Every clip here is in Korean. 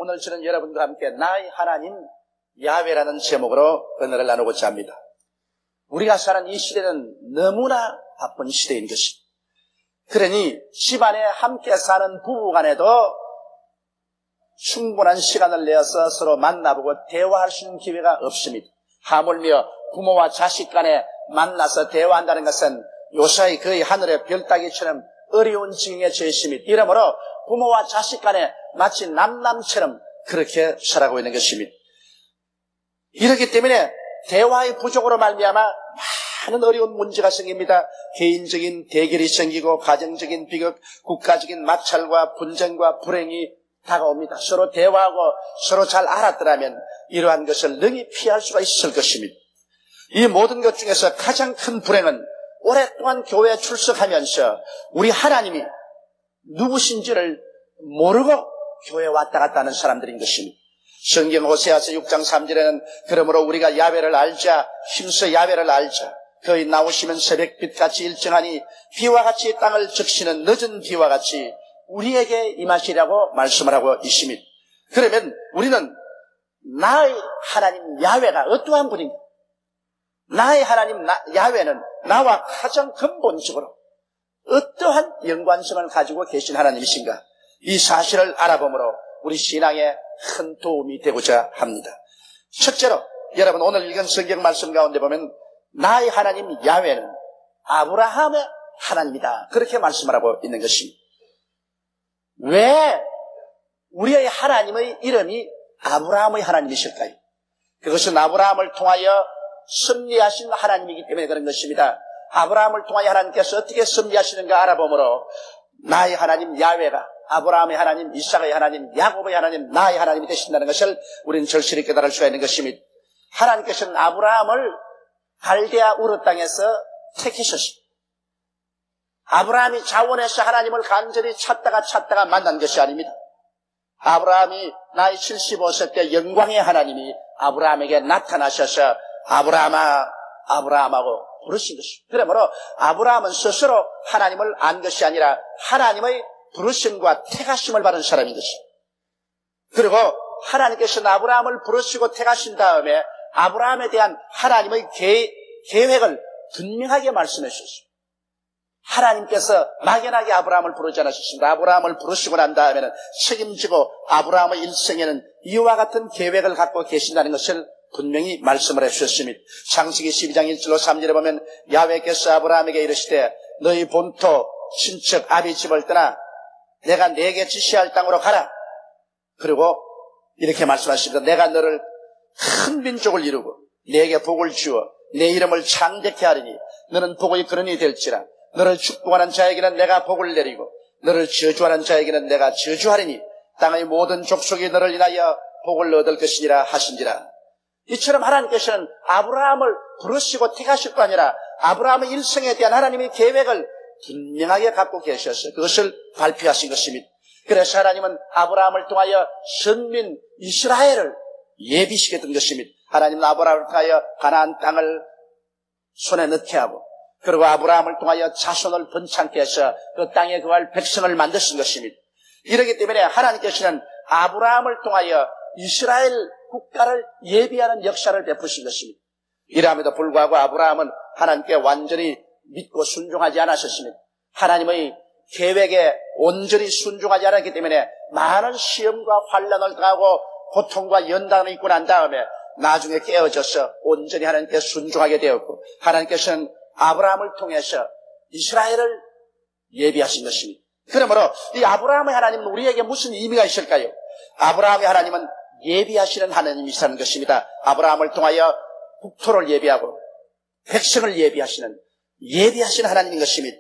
오늘 저는 여러분과 함께 나의 하나님 야훼라는 제목으로 은혜를 나누고자 합니다. 우리가 사는 이 시대는 너무나 바쁜 시대인 것입니다. 그러니 집안에 함께 사는 부부간에도 충분한 시간을 내어서 서로 만나보고 대화할 수 있는 기회가 없습니다. 하물며 부모와 자식 간에 만나서 대화한다는 것은 요사이 거의 하늘의 별 따기처럼 어려운 지경에 처해 있습니다. 이러므로 부모와 자식 간에 마치 남남처럼 그렇게 살아가고 있는 것입니다. 이렇기 때문에 대화의 부족으로 말미암아 많은 어려운 문제가 생깁니다. 개인적인 대결이 생기고 가정적인 비극, 국가적인 마찰과 분쟁과 불행이 다가옵니다. 서로 대화하고 서로 잘 알았더라면 이러한 것을 능히 피할 수가 있을 것입니다. 이 모든 것 중에서 가장 큰 불행은 오랫동안 교회에 출석하면서 우리 하나님이 누구신지를 모르고 교회에 왔다 갔다 하는 사람들인 것입니다. 성경 호세아서 6장 3절에는 그러므로 우리가 야훼를 알자, 힘써 야훼를 알자. 그의 나오시면 새벽빛같이 일정하니 비와 같이 땅을 적시는 늦은 비와 같이 우리에게 임하시라고 말씀을 하고 있습니다. 그러면 우리는 나의 하나님 야훼가 어떠한 분인가? 나의 하나님 야훼는 나와 가장 근본적으로 어떠한 연관성을 가지고 계신 하나님이신가? 이 사실을 알아보므로 우리 신앙에 큰 도움이 되고자 합니다. 첫째로 여러분 오늘 읽은 성경 말씀 가운데 보면 나의 하나님 야훼는 아브라함의 하나님이다. 그렇게 말씀을 하고 있는 것입니다. 왜 우리의 하나님의 이름이 아브라함의 하나님이실까요? 그것은 아브라함을 통하여 섭리하신 하나님이기 때문에 그런 것입니다. 아브라함을 통하여 하나님께서 어떻게 섭리하시는가 알아보므로 나의 하나님 야훼가 아브라함의 하나님, 이삭의 하나님, 야곱의 하나님, 나의 하나님이 되신다는 것을 우리는 절실히 깨달을 수가 있는 것입니다. 하나님께서는 아브라함을 갈대아 우르 땅에서 택하셨습니다. 아브라함이 자원해서 하나님을 간절히 찾다가 만난 것이 아닙니다. 아브라함이 나이 75세 때 영광의 하나님이 아브라함에게 나타나셔서 아브라함아, 아브라함하고 부르신 것입니다. 그러므로 아브라함은 스스로 하나님을 안 것이 아니라 하나님의 부르심과 택하심을 받은 사람인 것입니다. 그리고 하나님께서는 아브라함을 부르시고 택하신 다음에 아브라함에 대한 하나님의 계획을 분명하게 말씀해 주셨습니다. 하나님께서 막연하게 아브라함을 부르지 않으셨습니다. 아브라함을 부르시고 난 다음에는 책임지고 아브라함의 일생에는 이와 같은 계획을 갖고 계신다는 것을 분명히 말씀을 해주셨습니다. 창세기 12장 1절로 3절에 보면 야훼께서 아브라함에게 이르시되 너희 본토 친척 아비 집을 떠나 내가 네게 지시할 땅으로 가라. 그리고 이렇게 말씀하십니다. 내가 너를 큰 민족을 이루고 네게 복을 주어 내 이름을 창대케 하리니 너는 복의 근원이 될지라. 너를 축복하는 자에게는 내가 복을 내리고 너를 저주하는 자에게는 내가 저주하리니 땅의 모든 족속이 너를 인하여 복을 얻을 것이니라 하신지라. 이처럼 하나님께서는 아브라함을 부르시고 택하실 거 아니라 아브라함의 일생에 대한 하나님의 계획을 분명하게 갖고 계셔서 그것을 발표하신 것입니다. 그래서 하나님은 아브라함을 통하여 선민 이스라엘을 예비시켰던 것입니다. 하나님은 아브라함을 통하여 가나안 땅을 손에 넣게 하고 그리고 아브라함을 통하여 자손을 번창케 해서 그 땅에 거할 백성을 만드신 것입니다. 이렇기 때문에 하나님께서는 아브라함을 통하여 이스라엘 국가를 예비하는 역사를 베푸신 것입니다. 이러함에도 불구하고 아브라함은 하나님께 완전히 믿고 순종하지 않았었습니다. 하나님의 계획에 온전히 순종하지 않았기 때문에 많은 시험과 환난을 당하고 고통과 연단을 입고 난 다음에 나중에 깨어져서 온전히 하나님께 순종하게 되었고 하나님께서는 아브라함을 통해서 이스라엘을 예비하신 것입니다. 그러므로 이 아브라함의 하나님은 우리에게 무슨 의미가 있을까요? 아브라함의 하나님은 예비하시는 하나님이시라는 것입니다. 아브라함을 통하여 국토를 예비하고 백성을 예비하시는 하나님인 것입니다.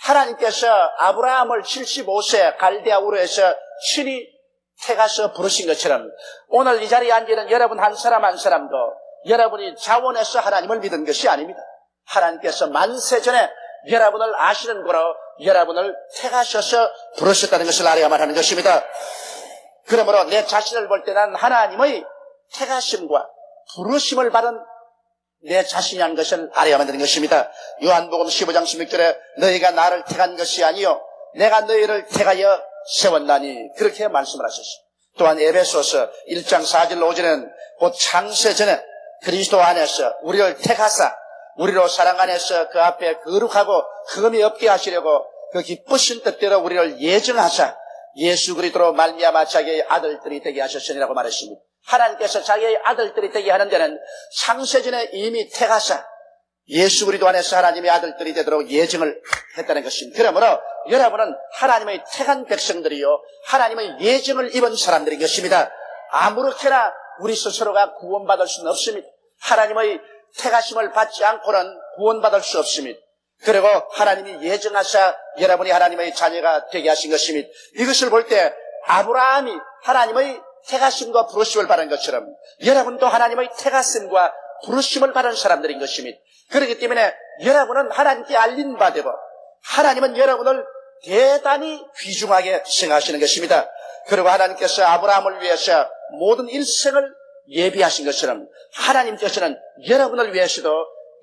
하나님께서 아브라함을 75세 갈대아 우르에서 친히 택하셔 부르신 것처럼 오늘 이 자리에 앉아있는 여러분 한 사람 한 사람도 여러분이 자원해서 하나님을 믿은 것이 아닙니다. 하나님께서 만세전에 여러분을 아시는 거로 여러분을 택하셔서 부르셨다는 것을 알아야만 하는 것입니다. 그러므로 내 자신을 볼 때 난 하나님의 택하심과 부르심을 받은 내 자신이라는 것을 알아야만 되는 것입니다. 요한복음 15장 16절에 너희가 나를 택한 것이 아니요 내가 너희를 택하여 세웠나니 그렇게 말씀을 하셨습니다. 또한 에베소서 1장 4절로 5절에는 곧 창세전에 그리스도 안에서 우리를 택하사 우리로 사랑 안에서 그 앞에 거룩하고 흠이 없게 하시려고 그 기쁘신 뜻대로 우리를 예정하사 예수 그리스도로 말미암아 자기의 아들들이 되게 하셨으니라고 말했습니다. 하나님께서 자기의 아들들이 되게 하는 데는 창세전에 이미 택하사 예수 그리스도 안에서 하나님의 아들들이 되도록 예정을 했다는 것입니다. 그러므로 여러분은 하나님의 택한 백성들이요 하나님의 예정을 입은 사람들인 것입니다. 아무렇게나 우리 스스로가 구원받을 수는 없습니다. 하나님의 택하심을 받지 않고는 구원받을 수 없습니다. 그리고 하나님이 예정하사 여러분이 하나님의 자녀가 되게 하신 것입니다. 이것을 볼 때 아브라함이 하나님의 택하심과 부르심을 받은 것처럼 여러분도 하나님의 택하심과 부르심을 받은 사람들인 것입니다. 그렇기 때문에 여러분은 하나님께 알린 바 되고 하나님은 여러분을 대단히 귀중하게 생각하시는 것입니다. 그리고 하나님께서 아브라함을 위해서 모든 일생을 예비하신 것처럼 하나님께서는 여러분을 위해서도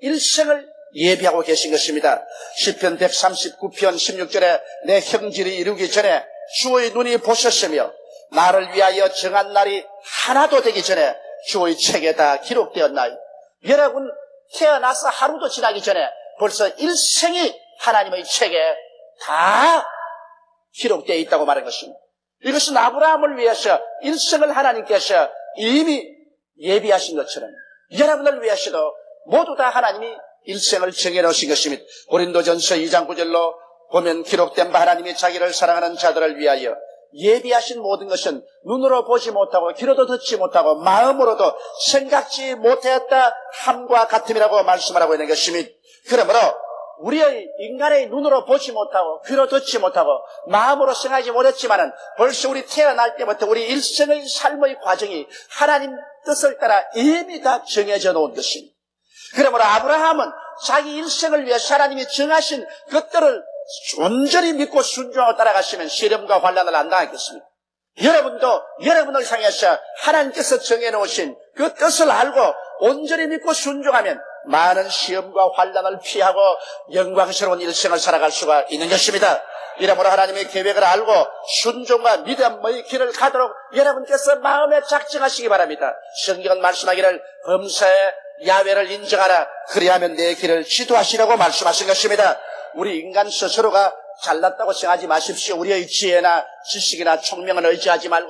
일생을 예비하고 계신 것입니다. 시편 139편 16절에 내 형질이 이루기 전에 주의 눈이 보셨으며 나를 위하여 정한 날이 하나도 되기 전에 주의 책에 다 기록되었나이다. 여러분 태어나서 하루도 지나기 전에 벌써 일생이 하나님의 책에 다 기록되어 있다고 말한 것입니다. 이것은 아브라함을 위해서 일생을 하나님께서 이미 예비하신 것처럼 여러분을 위해서도 모두 다 하나님이 일생을 정해놓으신 것입니다. 고린도전서 2장 9절로 보면 기록된 바 하나님이 자기를 사랑하는 자들을 위하여 예비하신 모든 것은 눈으로 보지 못하고 귀로도 듣지 못하고 마음으로도 생각지 못하였다 함과 같음이라고 말씀을 하고 있는 것입니다. 그러므로 우리의 인간의 눈으로 보지 못하고 귀로 듣지 못하고 마음으로 생각하지 못했지만은 벌써 우리 태어날 때부터 우리 일생의 삶의 과정이 하나님 뜻을 따라 이미 다 정해져 놓은 것입니다. 그러므로 아브라함은 자기 일생을 위해 하나님이 정하신 것들을 온전히 믿고 순종하고 따라가시면 시련과 환난을 안 당하겠습니다. 여러분도 여러분을 향해서 하나님께서 정해놓으신 그 뜻을 알고 온전히 믿고 순종하면 많은 시험과 환난을 피하고 영광스러운 일생을 살아갈 수가 있는 것입니다. 이러므로 하나님의 계획을 알고 순종과 믿음의 길을 가도록 여러분께서 마음에 작정하시기 바랍니다. 성경은 말씀하기를 범사에 야훼를 인정하라 그리하면 내 길을 지도하시라고 말씀하신 것입니다. 우리 인간 스스로가 잘났다고 생각하지 마십시오. 우리의 지혜나 지식이나 총명을 의지하지 말고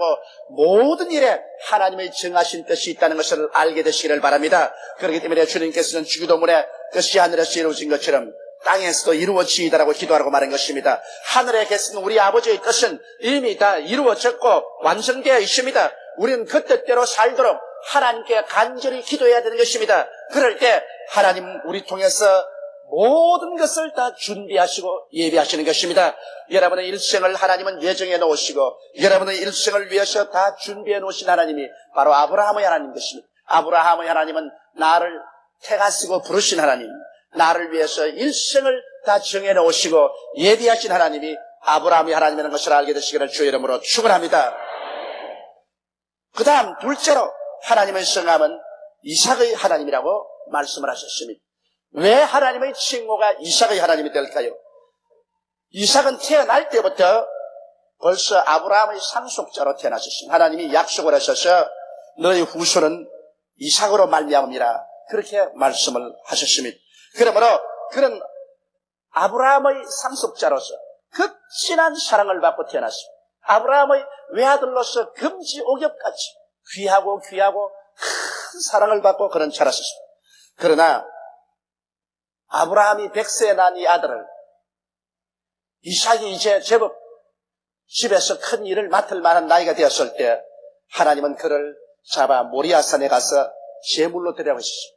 모든 일에 하나님의 정하신 뜻이 있다는 것을 알게 되시기를 바랍니다. 그렇기 때문에 주님께서는 주기도문에 뜻이 하늘에서 이루어진 것처럼 땅에서도 이루어지이다라고 기도하라고 말한 것입니다. 하늘에 계신 우리 아버지의 뜻은 이미 다 이루어졌고 완성되어 있습니다. 우리는 그 뜻대로 살도록 하나님께 간절히 기도해야 되는 것입니다. 그럴 때 하나님 우리 통해서 모든 것을 다 준비하시고 예비하시는 것입니다. 여러분의 일생을 하나님은 예정해 놓으시고 여러분의 일생을 위해서 다 준비해 놓으신 하나님이 바로 아브라함의 하나님 것입니다. 아브라함의 하나님은 나를 택하시고 부르신 하나님, 나를 위해서 일생을 다 정해 놓으시고 예비하신 하나님이 아브라함의 하나님이라는 것을 알게 되시기를 주의 이름으로 축원합니다. 그 다음 둘째로 하나님의 성함은 이삭의 하나님이라고 말씀을 하셨습니다. 왜 하나님의 칭호가 이삭의 하나님이 될까요? 이삭은 태어날 때부터 벌써 아브라함의 상속자로 태어나셨습니다. 하나님이 약속을 하셔서 너의 후손은 이삭으로 말미암으리라 그렇게 말씀을 하셨습니다. 그러므로 그는 아브라함의 상속자로서 극진한 사랑을 받고 태어났습니다. 아브라함의 외아들로서 금지옥엽같이 귀하고 큰 사랑을 받고 그는 자랐습니다. 그러나 아브라함이 100세에 난 이 아들을 이삭이 이제 제법 집에서 큰 일을 맡을 만한 나이가 되었을 때 하나님은 그를 잡아 모리아산에 가서 제물로 드리라고 했습니다.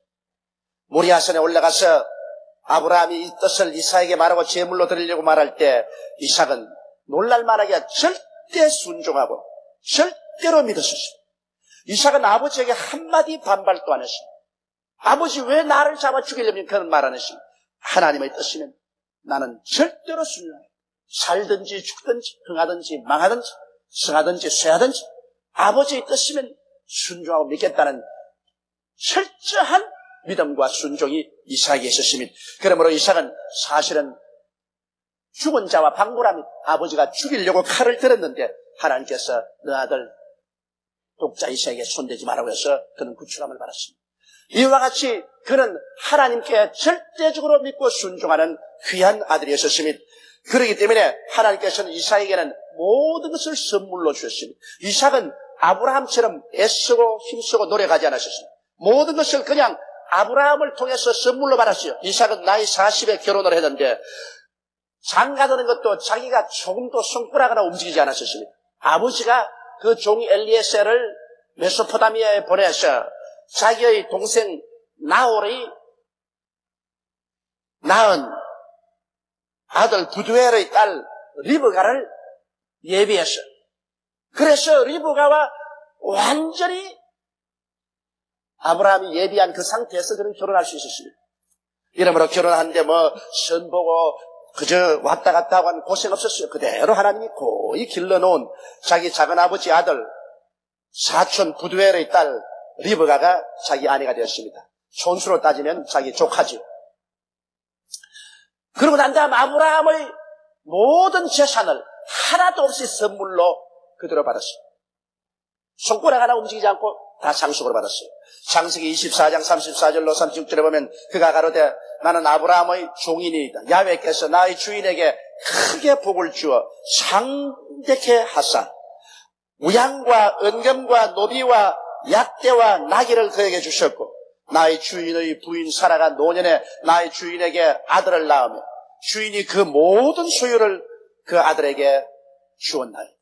모리아산에 올라가서 아브라함이 이 뜻을 이삭에게 말하고 제물로 드리려고 말할 때 이삭은 놀랄만하게 절대 순종하고 절대로 믿었습니다. 이삭은 아버지에게 한마디 반발도 안 했습니다. 아버지 왜 나를 잡아 죽이려면 그런 말 안 했습니다. 하나님의 뜻이면 나는 절대로 순종해. 살든지 죽든지 흥하든지 망하든지 성하든지 쇠하든지 아버지의 뜻이면 순종하고 믿겠다는 철저한 믿음과 순종이 이삭에게 있었습니다. 그러므로 이삭은 사실은 죽은 자와 방불합니다. 아버지가 죽이려고 칼을 들었는데 하나님께서 너 아들 독자 이삭에게 손대지 말라고 해서 그는 구출함을 받았습니다. 이와 같이 그는 하나님께 절대적으로 믿고 순종하는 귀한 아들이었습니다. 그렇기 때문에 하나님께서는 이삭에게는 모든 것을 선물로 주셨습니다. 이삭은 아브라함처럼 애쓰고 힘쓰고 노력하지 않았습니다. 모든 것을 그냥 아브라함을 통해서 선물로 받았어요. 이삭은 나이 40에 결혼을 했는데 장가드는 것도 자기가 조금도 손가락 하나 움직이지 않았습니다. 아버지가 그 종 엘리에셀을 메소포타미아에 보내서 자기의 동생 나홀이 낳은 아들 부두엘의 딸 리브가를 예비했어요. 그래서 리브가와 완전히 아브라함이 예비한 그 상태에서 그는 결혼할 수 있었습니다. 이러므로 결혼하는데 선보고 그저 왔다 갔다 하고 하는 고생 없었어요. 그대로 하나님이 고이 길러놓은 자기 작은아버지 아들 사촌 부두엘의 딸 리브가가 자기 아내가 되었습니다. 손수로 따지면 자기 조카죠. 그러고 난 다음 아브라함의 모든 재산을 하나도 없이 선물로 그대로 받았어요. 손가락 하나 움직이지 않고 다 상속으로 받았어요. 창세기 24장 34절로 36절에 보면 그가 가로되 나는 아브라함의 종이니이다. 야훼께서 나의 주인에게 크게 복을 주어 상대케 하사 우양과 은금과 노비와 약대와 나귀를 그에게 주셨고 나의 주인의 부인 사라가 노년에 나의 주인에게 아들을 낳으며 주인이 그 모든 소유를 그 아들에게 주었나이다.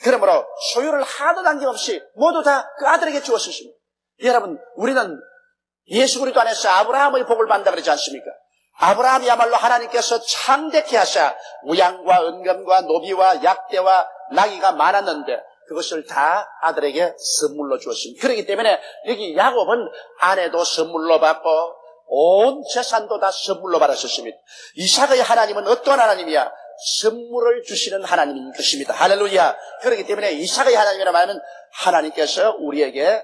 그러므로 소유를 하나도 남김없이 모두 다 그 아들에게 주었습니다. 여러분, 우리는 예수 그리스도 안에서 아브라함의 복을 받는다 그러지 않습니까? 아브라함이야말로 하나님께서 창대케 하사 우양과 은금과 노비와 약대와 나귀가 많았는데 그것을 다 아들에게 선물로 주었습니다. 그렇기 때문에 여기 야곱은 아내도 선물로 받고 온 재산도 다 선물로 받았었습니다. 이삭의 하나님은 어떠한 하나님이야? 선물을 주시는 하나님인 것입니다. 할렐루야. 그렇기 때문에 이삭의 하나님이라 말하면 하나님께서 우리에게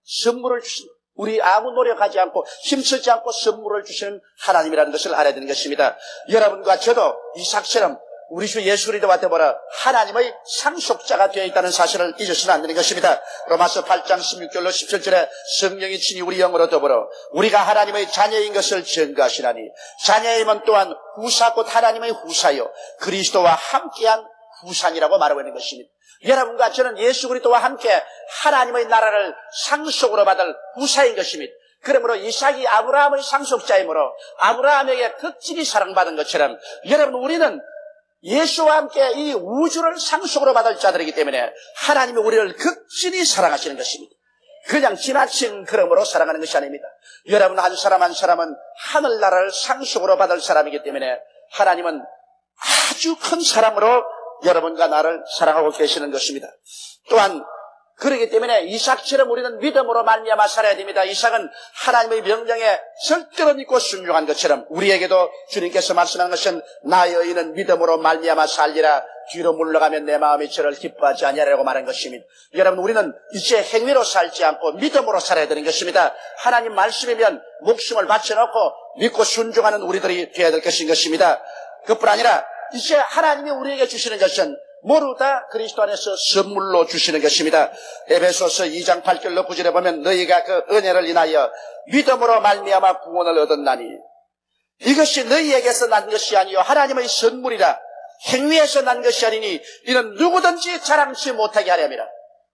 선물을 주십니다. 우리 아무 노력하지 않고 힘쓰지 않고 선물을 주시는 하나님이라는 것을 알아야 되는 것입니다. 여러분과 저도 이삭처럼 우리 주 예수 그리스도와 더불어 하나님의 상속자가 되어 있다는 사실을 잊어서는 안 되는 것입니다. 로마서 8장 16절로 17절에 성령이 친히 우리 영으로 더불어 우리가 하나님의 자녀인 것을 증거하시나니 자녀임은 또한 후사 곧 하나님의 후사요 그리스도와 함께한 후산이라고 말하고 있는 것입니다. 여러분과 저는 예수 그리스도와 함께 하나님의 나라를 상속으로 받을 후사인 것입니다. 그러므로 이삭이 아브라함의 상속자이므로 아브라함에게 극진히 사랑받은 것처럼 여러분 우리는 예수와 함께 이 우주를 상속으로 받을 자들이기 때문에 하나님이 우리를 극진히 사랑하시는 것입니다. 그냥 지나친 그러므로 사랑하는 것이 아닙니다. 여러분 한 사람 한 사람은 하늘나라를 상속으로 받을 사람이기 때문에 하나님은 아주 큰 사랑으로 여러분과 나를 사랑하고 계시는 것입니다. 또한 그렇기 때문에 이삭처럼 우리는 믿음으로 말미암아 살아야 됩니다. 이삭은 하나님의 명령에 절대로 믿고 순종한 것처럼 우리에게도 주님께서 말씀하는 것은 나의 의인은 믿음으로 말미암아 살리라 뒤로 물러가면 내 마음이 저를 기뻐하지 아니하리라고 말한 것입니다. 여러분 우리는 이제 행위로 살지 않고 믿음으로 살아야 되는 것입니다. 하나님 말씀이면 목숨을 바쳐놓고 믿고 순종하는 우리들이 되어야 될 것인 것입니다. 그뿐 아니라 이제 하나님이 우리에게 주시는 것은 모두 다 그리스도 안에서 선물로 주시는 것입니다. 에베소서 2장 8절로 9절에 보면 너희가 그 은혜를 인하여 믿음으로 말미암아 구원을 얻었나니 이것이 너희에게서 난 것이 아니요 하나님의 선물이라 행위에서 난 것이 아니니 이는 누구든지 자랑치 못하게 하려니라.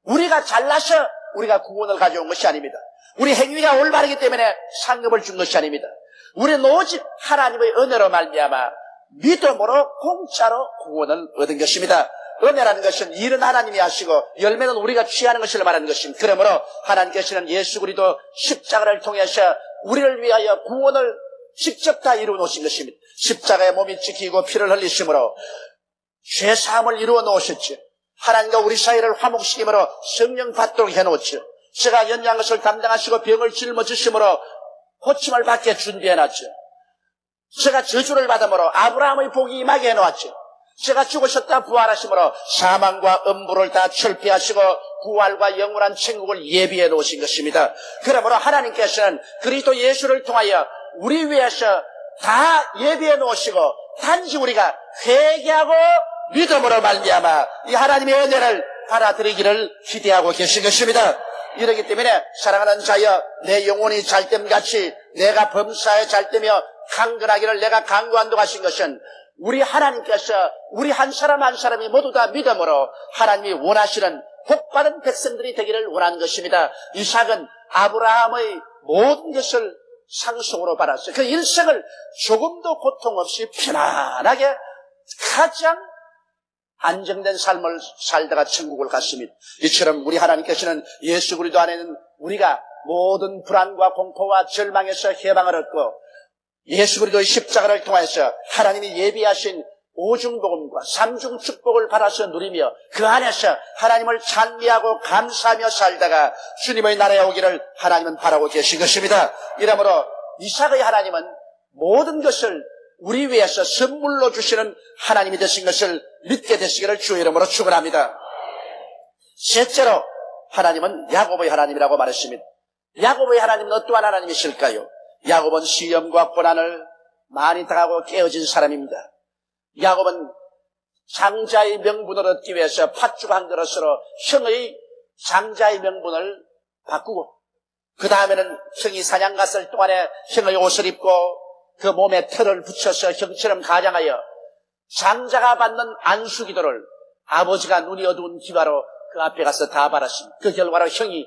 우리가 잘나서 우리가 구원을 가져온 것이 아닙니다. 우리 행위가 올바르기 때문에 상급을 준 것이 아닙니다. 우리는 오직 하나님의 은혜로 말미암아 믿음으로 공짜로 구원을 얻은 것입니다. 은혜라는 것은 일은 하나님이 하시고 열매는 우리가 취하는 것을 말하는 것입니다. 그러므로 하나님께서는 예수 그리스도 십자가를 통해서 우리를 위하여 구원을 직접 다 이루어 놓으신 것입니다. 십자가에 몸이 찍히고 피를 흘리심으로 죄사함을 이루어 놓으셨죠. 하나님과 우리 사이를 화목시킴으로 성령 받도록 해놓았죠. 제가 연약한 것을 담당하시고 병을 짊어지심으로 고침을 받게 준비해놨죠. 제가 저주를 받음으로 아브라함의 복이 임하게 해놓았죠. 제가 죽으셨다 부활하심으로 사망과 음부를 다 철폐하시고 부활과 영원한 천국을 예비해 놓으신 것입니다. 그러므로 하나님께서는 그리스도 예수를 통하여 우리 위해서 다 예비해 놓으시고 단지 우리가 회개하고 믿음으로 말미암아 이 하나님의 은혜를 받아들이기를 기대하고 계신 것입니다. 이러기 때문에 사랑하는 자여, 내 영혼이 잘됨같이 내가 범사에 잘되며 강건하기를 내가 강구한다고 하신 것은 우리 하나님께서 우리 한 사람 한 사람이 모두 다 믿음으로 하나님이 원하시는 복받은 백성들이 되기를 원하는 것입니다. 이삭은 아브라함의 모든 것을 상속으로 받았어요. 그 일생을 조금도 고통 없이 편안하게 가장 안정된 삶을 살다가 천국을 갔습니다. 이처럼 우리 하나님께서는 예수 그리스도 안에는 우리가 모든 불안과 공포와 절망에서 해방을 얻고 예수 그리스도의 십자가를 통해서 하나님이 예비하신 오중복음과 삼중 축복을 받아서 누리며 그 안에서 하나님을 찬미하고 감사하며 살다가 주님의 나라에 오기를 하나님은 바라고 계신 것입니다. 이러므로 이삭의 하나님은 모든 것을 우리 위해서 선물로 주시는 하나님이 되신 것을 믿게 되시기를 주의 이름으로 축원합니다. 셋째로 하나님은 야곱의 하나님이라고 말했습니다. 야곱의 하나님은 어떠한 하나님이실까요? 야곱은 시험과 고난을 많이 당하고 깨어진 사람입니다. 야곱은 장자의 명분을 얻기 위해서 팥죽 한 그릇으로 형의 장자의 명분을 바꾸고 그 다음에는 형이 사냥 갔을 동안에 형의 옷을 입고 그 몸에 털을 붙여서 형처럼 가장하여 장자가 받는 안수기도를 아버지가 눈이 어두운 기바로 그 앞에 가서 다 받았습니다. 그 결과로 형이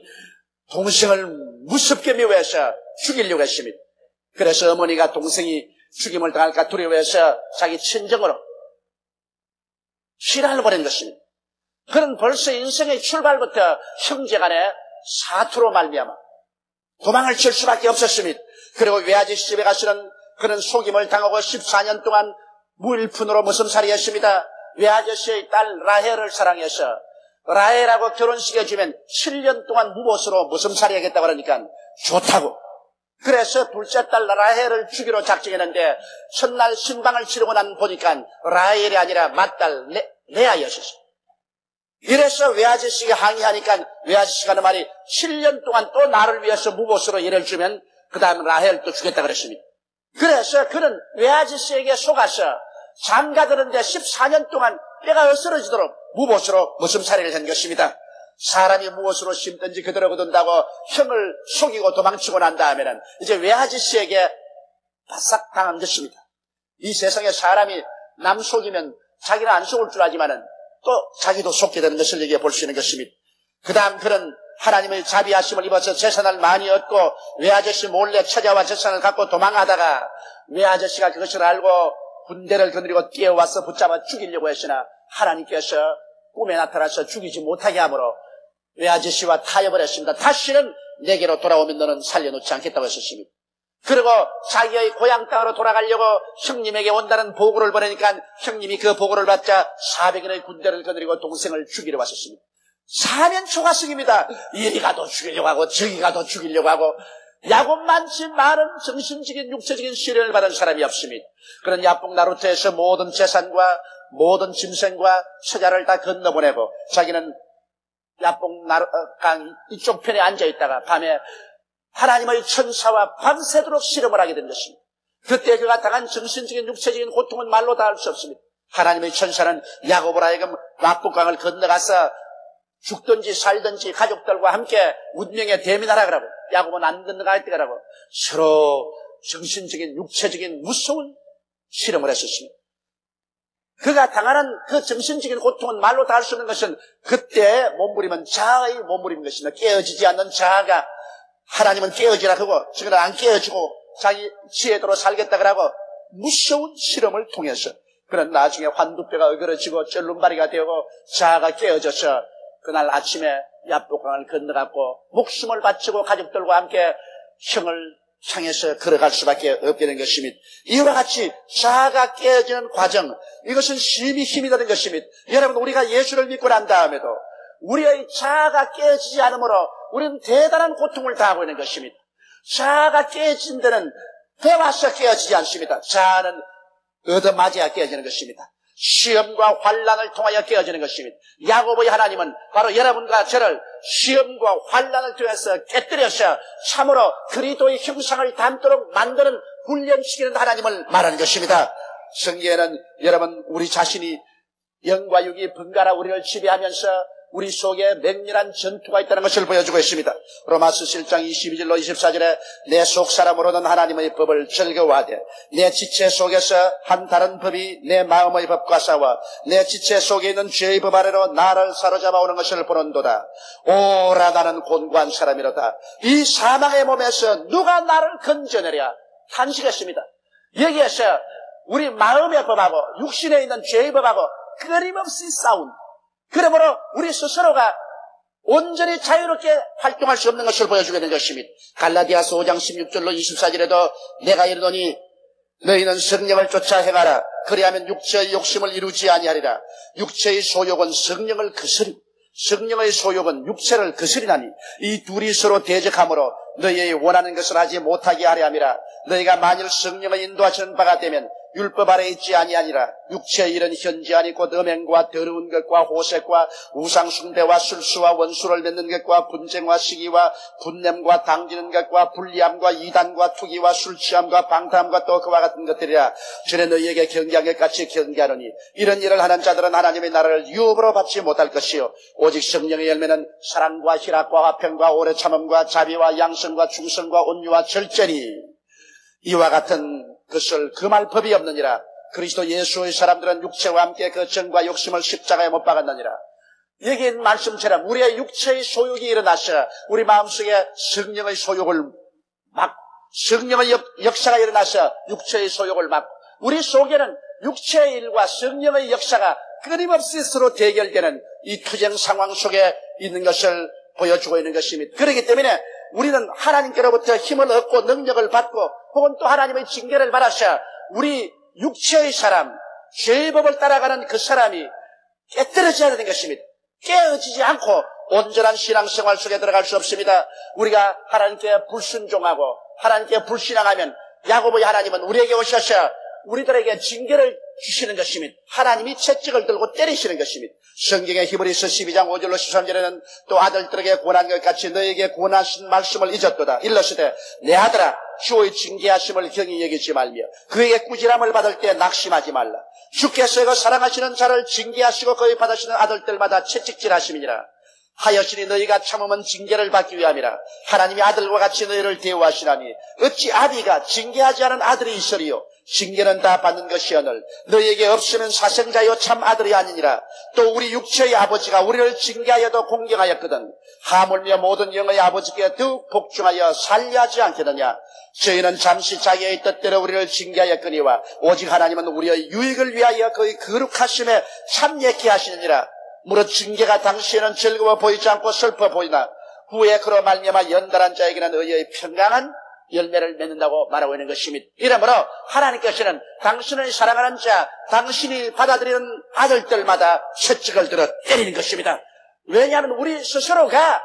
동생을 무섭게 미워해서 죽이려고 했습니다. 그래서 어머니가 동생이 죽임을 당할까 두려워해서 자기 친정으로 시라를 보낸 것입니다. 그는 벌써 인생의 출발부터 형제간의 사투로 말미암아 도망을 칠 수밖에 없었습니다. 그리고 외아저씨 집에 가서는 그는 속임을 당하고 14년 동안 무일푼으로 무슴살이 했습니다. 외아저씨의 딸 라헬을 사랑해서 라헬하고 결혼식에 주면 7년 동안 무보수로 무슴살이 하겠다고 그러니까 좋다고. 그래서 둘째 딸 라헬을 주기로 작정했는데 첫날 신방을 치르고 난 보니까 라헬이 아니라 맏딸 레아였었어요. 이래서 외아저씨가 항의하니까 외아저씨가 하는 말이 7년 동안 또 나를 위해서 무보수로 일을 주면 그 다음 라헬 또 주겠다 그랬습니다. 그래서 그는 외아저씨에게 속아서 장가드는데 14년 동안 뼈가 으스러지도록 무보수로 무슴살이를 한 것입니다. 사람이 무엇으로 심든지 그대로 거둔다고 형을 속이고 도망치고 난 다음에는 이제 외아저씨에게 바싹 당한 것입니다. 이 세상에 사람이 남 속이면 자기는 안 속을 줄 알지만은 또 자기도 속게 되는 것을 얘기해 볼 수 있는 것입니다. 그 다음 그는 하나님의 자비하심을 입어서 재산을 많이 얻고 외아저씨 몰래 찾아와 재산을 갖고 도망하다가 외아저씨가 그것을 알고 군대를 거느리고 뛰어와서 붙잡아 죽이려고 했으나 하나님께서 꿈에 나타나서 죽이지 못하게 하므로 외아저씨와 타협을 했습니다. 다시는 내게로 돌아오면 너는 살려놓지 않겠다고 했었습니다. 그리고 자기의 고향 땅으로 돌아가려고 형님에게 온다는 보고를 보내니까 형님이 그 보고를 받자 400인의 군대를 거느리고 동생을 죽이러 왔었습니다. 사면초가성입니다. 이리 가도 죽이려고 하고 저기 가도 죽이려고 하고 야곱만치 많은 정신적인 육체적인 시련을 받은 사람이 없습니다. 그런 야복 나루터에서 모든 재산과 모든 짐승과 처자를 다 건너보내고 자기는 야복 강 이쪽 편에 앉아있다가 밤에 하나님의 천사와 밤새도록 실험을 하게 된 것입니다. 그때 그가 당한 정신적인 육체적인 고통은 말로 다 할 수 없습니다. 하나님의 천사는 야곱을 하여금 야복강을 건너가서 죽든지 살든지 가족들과 함께 운명에 대면하라 그러고 야곱은 안 건너갈 때라고 서로 정신적인 육체적인 무서운 실험을 했었습니다. 그가 당하는 그 정신적인 고통은 말로 다 할 수 없는 것은 그때 몸부림은 자아의 몸부림인 것입니다. 깨어지지 않는 자아가 하나님은 깨어지라 하고 지금은 안 깨어지고 자기 지혜대로 살겠다 그러고 무서운 실험을 통해서 그는 나중에 환두뼈가 어그러지고 쩔름바리가 되고 자아가 깨어져서 그날 아침에 야복강을 건너갔고 목숨을 바치고 가족들과 함께 형을 향해서 걸어갈 수밖에 없게 된 것입니다. 이와 같이 자아가 깨어지는 과정, 이것은 심히 힘이 드는 것입니다. 여러분, 우리가 예수를 믿고 난 다음에도 우리의 자아가 깨어지지 않으므로 우리는 대단한 고통을 당하고 있는 것입니다. 자아가 깨어진 데는 배워서 깨어지지 않습니다. 자아는 얻어맞아야 깨어지는 것입니다. 시험과 환난을 통하여 깨어지는 것입니다. 야곱의 하나님은 바로 여러분과 저를 시험과 환난을 통해서 깨뜨려서 참으로 그리스도의 형상을 닮도록 만드는 훈련시키는 하나님을 말하는 것입니다. 성경에는 여러분 우리 자신이 영과 육이 번갈아 우리를 지배하면서 우리 속에 맹렬한 전투가 있다는 것을 보여주고 있습니다. 로마서 7장 22절로 24절에 내 속사람으로는 하나님의 법을 즐거워하되 내 지체 속에서 한 다른 법이 내 마음의 법과 싸워 내 지체 속에 있는 죄의 법 아래로 나를 사로잡아 오는 것을 보는도다. 오라 나는 곤고한 사람이로다. 이 사망의 몸에서 누가 나를 건져내랴. 탄식했습니다. 여기에서 우리 마음의 법하고 육신에 있는 죄의 법하고 끊임없이 싸운, 그러므로 우리 스스로가 온전히 자유롭게 활동할 수 없는 것을 보여주게 된 것입니다. 갈라디아서 5장 16절로 24절에도 내가 이르노니 너희는 성령을 쫓아 행하라. 그리하면 육체의 욕심을 이루지 아니하리라. 육체의 소욕은 성령을 거스리, 성령의 소욕은 육체를 거스리나니 이 둘이 서로 대적하므로 너희의 원하는 것을 하지 못하게 하려 함이라. 너희가 만일 성령의 인도하시는 바가 되면 율법 아래 있지 아니하니라. 육체의 일은 현저하니 곧 음행과 더러운 것과 호색과 우상숭배와 술수와 원수를 맺는 것과 분쟁과 시기와 분냄과 당지는 것과 불리함과 이단과 투기와 술취함과 방탕함과 또 그와 같은 것들이라. 전에 너희에게 경계한 것 같이 경계하노니 이런 일을 하는 자들은 하나님의 나라를 유업으로 받지 못할 것이요 오직 성령의 열매는 사랑과 희락과 화평과 오래 참음과 자비와 양성과 충성과 온유와 절제니 이와 같은 것을 금할 법이 없느니라. 그리스도 예수의 사람들은 육체와 함께 그 정과 욕심을 십자가에 못 박았느니라. 여기 있는 말씀처럼 우리의 육체의 소욕이 일어나서 우리 마음속에 성령의 소욕을 막고 성령의 역사가 일어나서 육체의 소욕을 막고 우리 속에는 육체의 일과 성령의 역사가 끊임없이 서로 대결되는 이 투쟁 상황 속에 있는 것을 보여주고 있는 것입니다. 그렇기 때문에 우리는 하나님께로부터 힘을 얻고 능력을 받고 혹은 또 하나님의 징계를 받아서 우리 육체의 사람, 죄의 법을 따라가는 그 사람이 깨뜨려져야 되는 것입니다. 깨어지지 않고 온전한 신앙생활 속에 들어갈 수 없습니다. 우리가 하나님께 불순종하고 하나님께 불신앙하면 야고보의 하나님은 우리에게 오셔서 우리들에게 징계를 주시는 것입니다. 하나님이 채찍을 들고 때리시는 것입니다. 성경의 히브리서 12장 5절로 13절에는 또 아들들에게 권한 것 같이 너에게 권하신 말씀을 잊었도다. 일러스되 내 아들아 주의 징계하심을 경히 여기지 말며 그에게 꾸지람을 받을 때 낙심하지 말라. 주께서 그 사랑하시는 자를 징계하시고 거의 받으시는 아들들마다 채찍질하심이니라. 하여시니 너희가 참으면 징계를 받기 위함이라. 하나님이 아들과 같이 너희를 대우하시나니 어찌 아비가 징계하지 않은 아들이 있으리요. 징계는 다 받는 것이오늘 너희에게 없으면 사생자여 참 아들이 아니니라. 또 우리 육체의 아버지가 우리를 징계하여도 공경하였거든 하물며 모든 영의 아버지께 더욱 복종하여 살려하지 않겠느냐. 저희는 잠시 자기의 뜻대로 우리를 징계하였거니와 오직 하나님은 우리의 유익을 위하여 그의 거룩하심에 참여케 하시느니라. 무릇 징계가 당시에는 즐거워 보이지 않고 슬퍼 보이나 후에 그로 말미암아 연달한 자에게는 의의 평강한 열매를 맺는다고 말하고 있는 것입니다. 이러므로 하나님께서는 당신을 사랑하는 자, 당신이 받아들이는 아들들마다 채찍을 들어 때리는 것입니다. 왜냐하면 우리 스스로가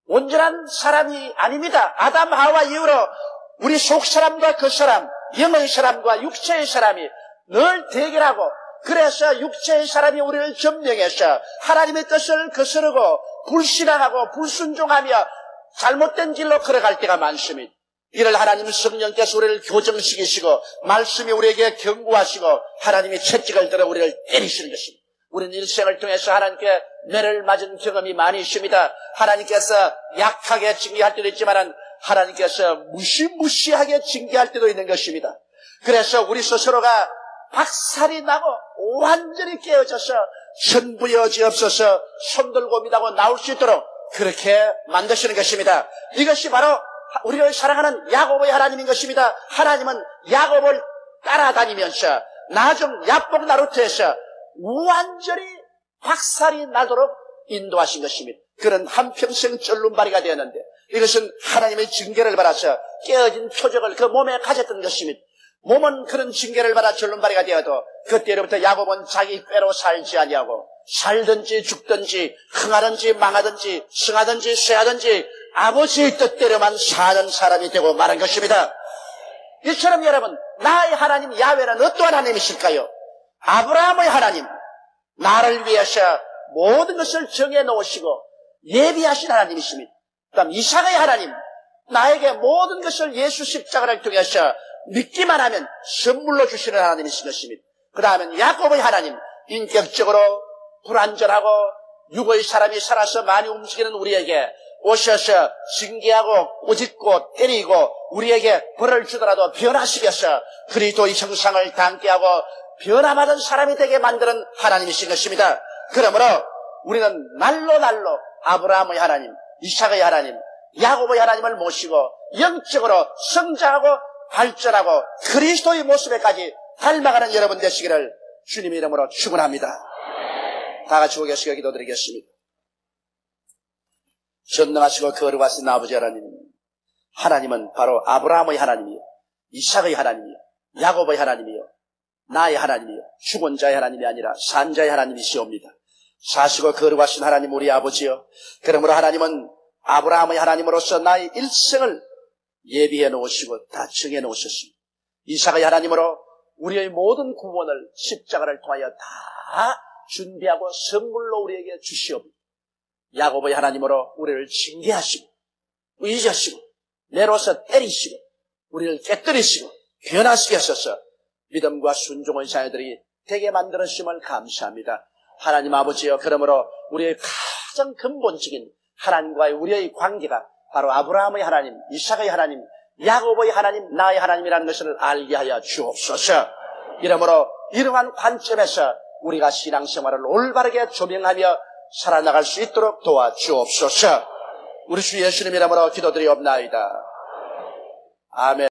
온전한 사람이 아닙니다. 아담 하와 이후로 우리 속사람과 그 사람, 영의 사람과 육체의 사람이 늘 대결하고 그래서 육체의 사람이 우리를 점령해서 하나님의 뜻을 거스르고 불신앙하고 불순종하며 잘못된 길로 걸어갈 때가 많습니다. 이를 하나님 성령께서 우리를 교정시키시고 말씀이 우리에게 경고하시고 하나님이 채찍을 들어 우리를 때리시는 것입니다. 우리는 일생을 통해서 하나님께 매를 맞은 경험이 많이 있습니다. 하나님께서 약하게 징계할 때도 있지만 하나님께서 무시무시하게 징계할 때도 있는 것입니다. 그래서 우리 스스로가 박살이 나고 완전히 깨어져서 천부여지없어서 손들고 믿하고 나올 수 있도록 그렇게 만드시는 것입니다. 이것이 바로 우리를 사랑하는 야고보의 하나님인 것입니다. 하나님은 야고보를 따라다니면서 나중 야복 나루트에서 완전히 박살이 나도록 인도하신 것입니다. 그는 한평생 쩔눈발이가 되었는데 이것은 하나님의 징계를 받아서 깨어진 표적을 그 몸에 가졌던 것입니다. 몸은 그런 징계를 받아 절름발이가 되어도 그때로부터 야곱은 자기 꾀로 살지 아니하고 살든지 죽든지 흥하든지 망하든지 승하든지 쇠하든지 아버지의 뜻대로만 사는 사람이 되고 말한 것입니다. 이처럼 여러분, 나의 하나님 야훼는 어떠한 하나님이실까요? 아브라함의 하나님, 나를 위해서 모든 것을 정해놓으시고 예비하신 하나님이십니다. 그다음 이삭의 하나님, 나에게 모든 것을 예수 십자가를 통해서 믿기만 하면 선물로 주시는 하나님이신 것입니다. 그 다음엔 야곱의 하나님, 인격적으로 불완전하고 육의 사람이 살아서 많이 움직이는 우리에게 오셔서 징계하고 꼬집고 때리고 우리에게 벌을 주더라도 변화시켜서 그리스도의 형상을 닮게 하고 변화받은 사람이 되게 만드는 하나님이신 것입니다. 그러므로 우리는 날로 아브라함의 하나님, 이삭의 하나님, 야곱의 하나님을 모시고 영적으로 성장하고 발전하고 그리스도의 모습에까지 닮아가는 여러분 되시기를 주님의 이름으로 축원합니다. 다 같이 고개시켜 기도드리겠습니다. 전능하시고 거룩하신 아버지 하나님, 하나님은 바로 아브라함의 하나님이요, 이삭의 하나님이요, 야곱의 하나님이요, 나의 하나님이요, 죽은 자의 하나님이 아니라 산 자의 하나님이시옵니다. 사시고 거룩하신 하나님 우리 아버지요, 그러므로 하나님은 아브라함의 하나님으로서 나의 일생을 예비해 놓으시고 다 정해 놓으셨습니다. 이삭의 하나님으로 우리의 모든 구원을 십자가를 통하여 다 준비하고 선물로 우리에게 주시옵니다. 야곱의 하나님으로 우리를 징계하시고 의지하시고 내로서 때리시고 우리를 깨뜨리시고 변화시키셔서 믿음과 순종의 자녀들이 되게 만들었음을 감사합니다. 하나님 아버지여, 그러므로 우리의 가장 근본적인 하나님과의 우리의 관계가 바로 아브라함의 하나님, 이삭의 하나님, 야곱의 하나님, 나의 하나님이라는 것을 알게 하여 주옵소서. 이러므로 이러한 관점에서 우리가 신앙생활을 올바르게 조명하며 살아나갈 수 있도록 도와주옵소서. 우리 주 예수님 이름으로 기도드리옵나이다. 아멘.